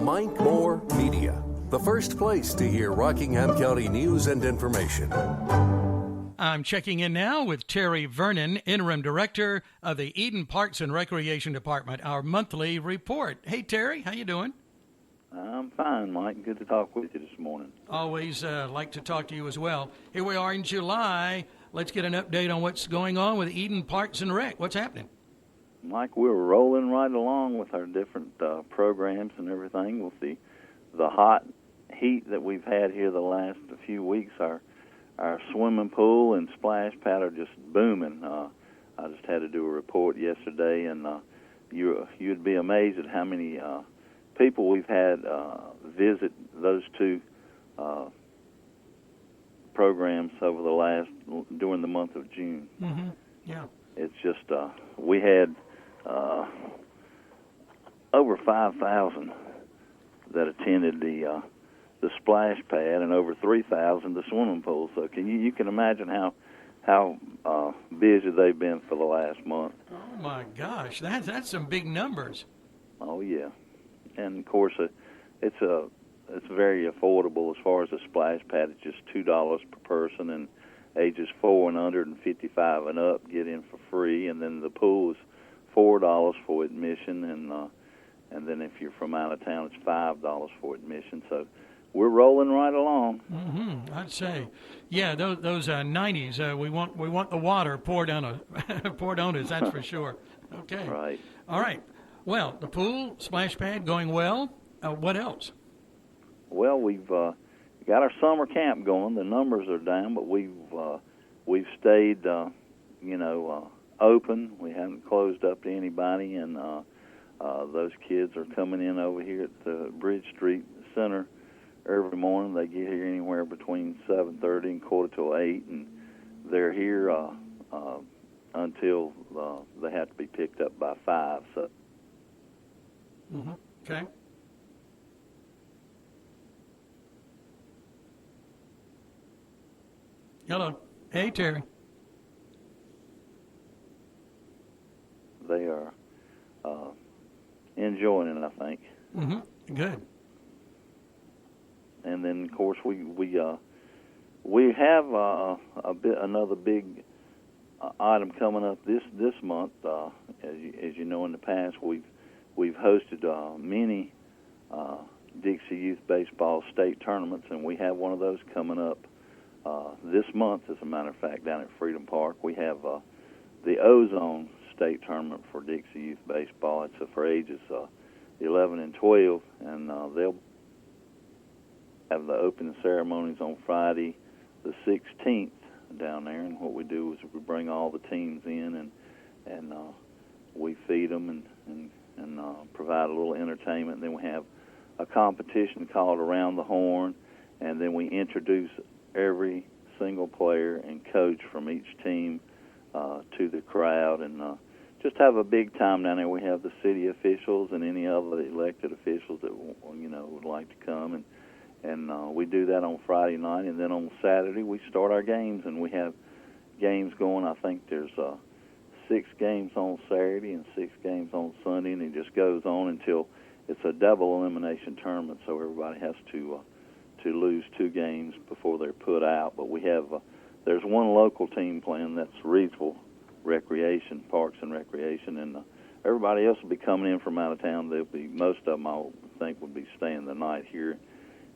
Mike Moore Media, the first place to hear Rockingham County news and information. I'm checking in now with Terry Vernon, Interim Director of the Eden Parks and Recreation Department, our monthly report. Hey, Terry, how you doing? I'm fine, Mike. Good to talk with you this morning. Always like to talk to you as well. Here we are in July. Let's get an update on what's going on with Eden Parks and Rec. What's happening? Mike, we're rolling right along with our different programs and everything. With the hot heat that we've had here the last few weeks, our swimming pool and splash pad are just booming. I just had to do a report yesterday, and you'd be amazed at how many people we've had visit those two programs during the month of June. Mm-hmm. Yeah. It's just we had over 5,000 that attended the splash pad, and over 3,000 the swimming pool. So you can imagine how busy they've been for the last month. Oh my gosh, that's some big numbers. Oh yeah, and of course it's very affordable as far as the splash pad. It's just $2 per person, and ages 4 and under and 55 and up get in for free. And then the pool is $4 for admission, and then if you're from out of town, it's $5 for admission. So we're rolling right along. Mm-hmm. I'd say, yeah. Those 90s. We want the water poured on us. That's for sure. Okay. Right. All right. Well, the pool splash pad going well. What else? Well, we've got our summer camp going. The numbers are down, but we've stayed, open. We haven't closed up to anybody, and those kids are coming in over here at the Bridge Street Center every morning. They get here anywhere between 7:30 and 7:45, and they're here until they have to be picked up by 5. So. Mm-hmm. Okay. Hello. Hey, Terry. They are enjoying it, I think. Mm-hmm. Good. And then, of course, we have another big item coming up this month. As you know, in the past we've hosted many Dixie Youth Baseball state tournaments, and we have one of those coming up this month. As a matter of fact, down at Freedom Park, we have the Ozone State Tournament for Dixie Youth Baseball. It's for ages 11 and 12, and they'll have the opening ceremonies on Friday the 16th down there. And what we do is we bring all the teams in, and we feed them and provide a little entertainment. And then we have a competition called Around the Horn, and then we introduce every single player and coach from each team to the crowd, and just have a big time down there. We have the city officials and any other elected officials that would like to come, and we do that on Friday night. And then on Saturday we start our games, and we have games going. I think there's 6 games on Saturday and 6 games on Sunday, and it just goes on until it's a double elimination tournament, so everybody has to lose 2 games before they're put out. But we have there's one local team playing, that's Reedsville Recreation, Parks and Recreation, and everybody else will be coming in from out of town. Most of them, I think, will be staying the night here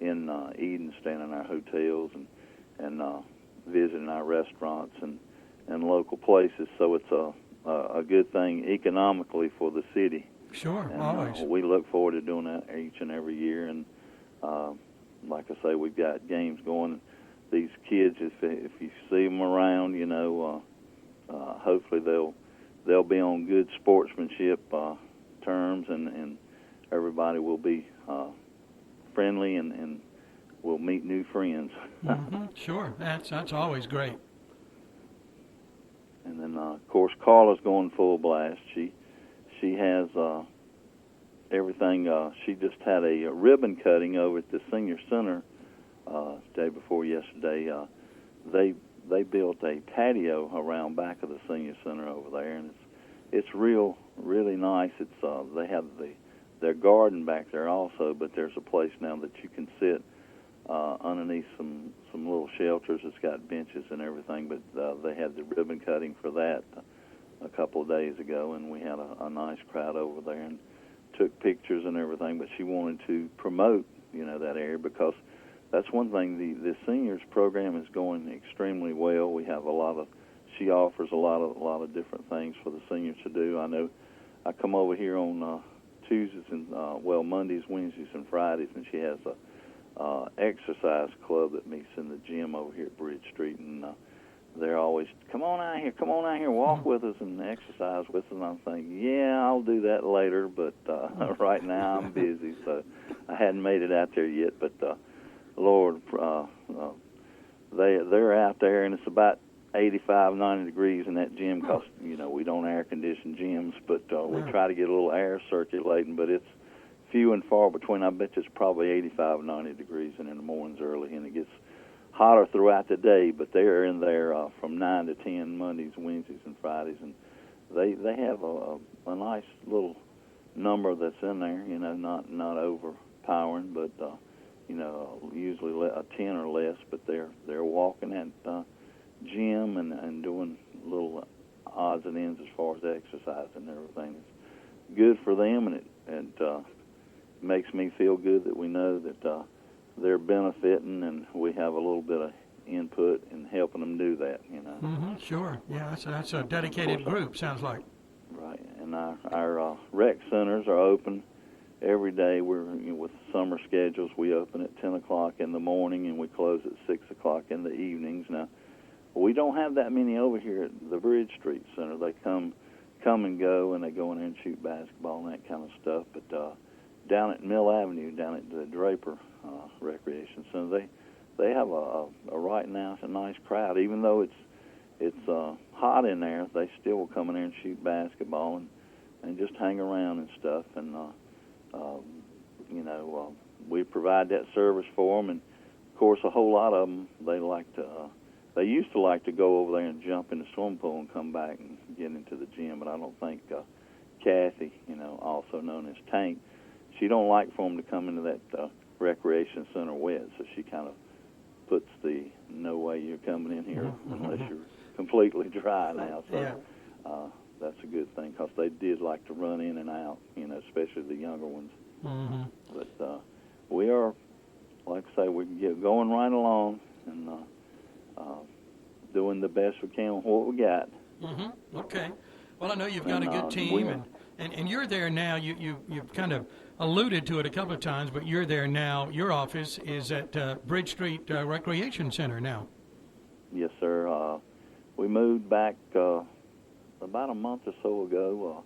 in Eden, staying in our hotels and visiting our restaurants and local places. So it's a good thing economically for the city. Sure, and, always. We look forward to doing that each and every year. And like I say, we've got games going. These kids, if you see them around, hopefully they'll be on good sportsmanship terms, and everybody will be friendly and will meet new friends. Mm-hmm. Sure, that's always great. And then of course Carla's going full blast. She has everything. She just had a ribbon cutting over at the senior center day before yesterday. They built a patio around back of the senior center over there, and it's really nice. It's they have their garden back there also, but there's a place now that you can sit underneath some little shelters. It's got benches and everything, but they had the ribbon cutting for that a couple of days ago, and we had a nice crowd over there and took pictures and everything. But she wanted to promote, that area, because that's one thing. The seniors program is going extremely well. We have she offers a lot of different things for the seniors to do. I know I come over here on Tuesdays and Mondays, Wednesdays, and Fridays, and she has a exercise club that meets in the gym over here at Bridge Street, and they're always, come on out here, walk with us and exercise with us. And I'm thinking, yeah, I'll do that later, but right now I'm busy, so I hadn't made it out there yet. But Lord, they're out there, and it's about 85, 90 degrees in that gym because, we don't air condition gyms, but we try to get a little air circulating, but it's few and far between. I bet it's probably 85, 90 degrees in the mornings early, and it gets hotter throughout the day, but they're in there from 9 to 10 Mondays, Wednesdays, and Fridays, and they have a nice little number that's in there, not overpowering, but usually a 10 or less, but they're walking at gym and doing little odds and ends as far as exercise and everything. It's good for them, and it makes me feel good that we know that they're benefiting, and we have a little bit of input in helping them do that. Sure. Yeah, that's a dedicated group. Sounds like. Right, and our rec centers are open every day. We're with summer schedules. We open at 10 o'clock in the morning, and we close at 6 o'clock in the evenings. Now, we don't have that many over here at the Bridge Street Center. They come and go, and they go in there and shoot basketball and that kind of stuff. But down at Mill Avenue, down at the Draper Recreation Center, they have a right now, it's a nice crowd. Even though it's hot in there, they still will come in there and shoot basketball and just hang around and stuff. And we provide that service for them. And of course, a whole lot of them, they used to like to go over there and jump in the swimming pool and come back and get into the gym. But I don't think Kathy, also known as Tank, she don't like for them to come into that recreation center wet, so she kind of puts the no way you're coming in here unless you're completely dry now. So that's a good thing, because they did like to run in and out, especially the younger ones. But we are, like I say, we're going right along and doing the best we can with what we got. Okay. Well, I know you've got a good team, and you're there now. You've kind of alluded to it a couple of times, but you're there now. Your office is at Bridge Street Recreation Center now. Yes, sir. We moved back about a month or so ago.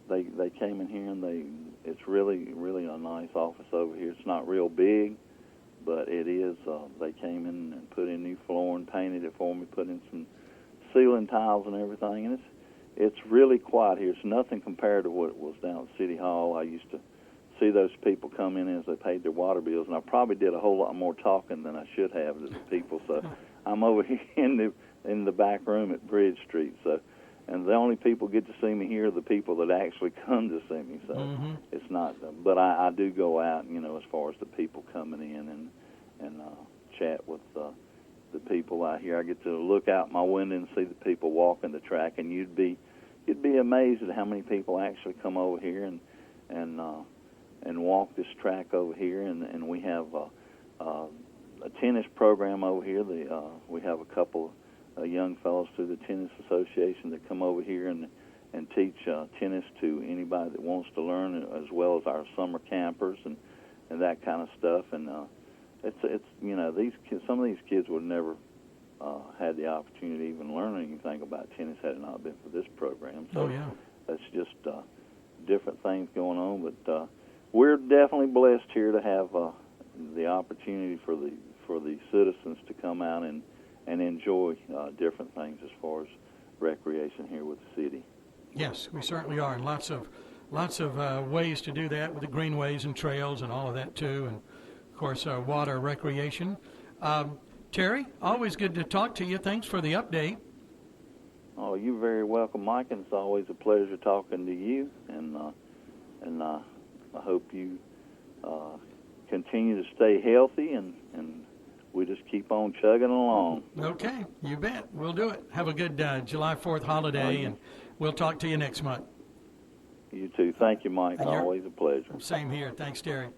They came in here, and it's really a nice office over here. It's not real big, but it is. They came in and put in new flooring, painted it for me, put in some ceiling tiles and everything, and it's really quiet here. It's nothing compared to what it was down at City Hall. I used to see those people come in as they paid their water bills, and I probably did a whole lot more talking than I should have to the people. So I'm over here in the back room at Bridge Street. So, and the only people get to see me here are the people that actually come to see me. So it's not. But I do go out, as far as the people coming in and chat with the people out here. I get to look out my window and see the people walking the track, and you'd be amazed at how many people actually come over here and walk this track over here. And we have a tennis program over here. We have a couple young fellows through the Tennis Association that come over here and teach tennis to anybody that wants to learn, as well as our summer campers and that kind of stuff. And it's these kids, some of these kids would never had the opportunity to even learn anything about tennis had it not been for this program. So that's just different things going on. But we're definitely blessed here to have the opportunity for the citizens to come out and enjoy different things as far as recreation here with the city. Yes, we certainly are, and lots of ways to do that with the greenways and trails and all of that too, and of course water recreation. Terry, always good to talk to you. Thanks for the update. Oh, you're very welcome, Mike, and it's always a pleasure talking to you. And I hope you continue to stay healthy, and we just keep on chugging along. Okay, you bet. We'll do it. Have a good July 4th holiday, and we'll talk to you next month. You too. Thank you, Mike. Always a pleasure. Same here. Thanks, Terry.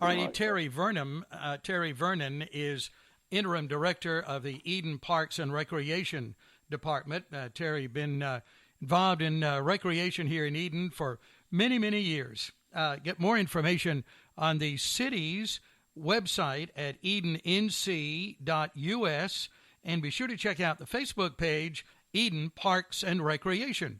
All righty, Terry Vernon. Terry Vernon is Interim Director of the Eden Parks and Recreation Department. Terry, been involved in recreation here in Eden for many, many years. Get more information on the city's website at edennc.us, and be sure to check out the Facebook page, Eden Parks and Recreation.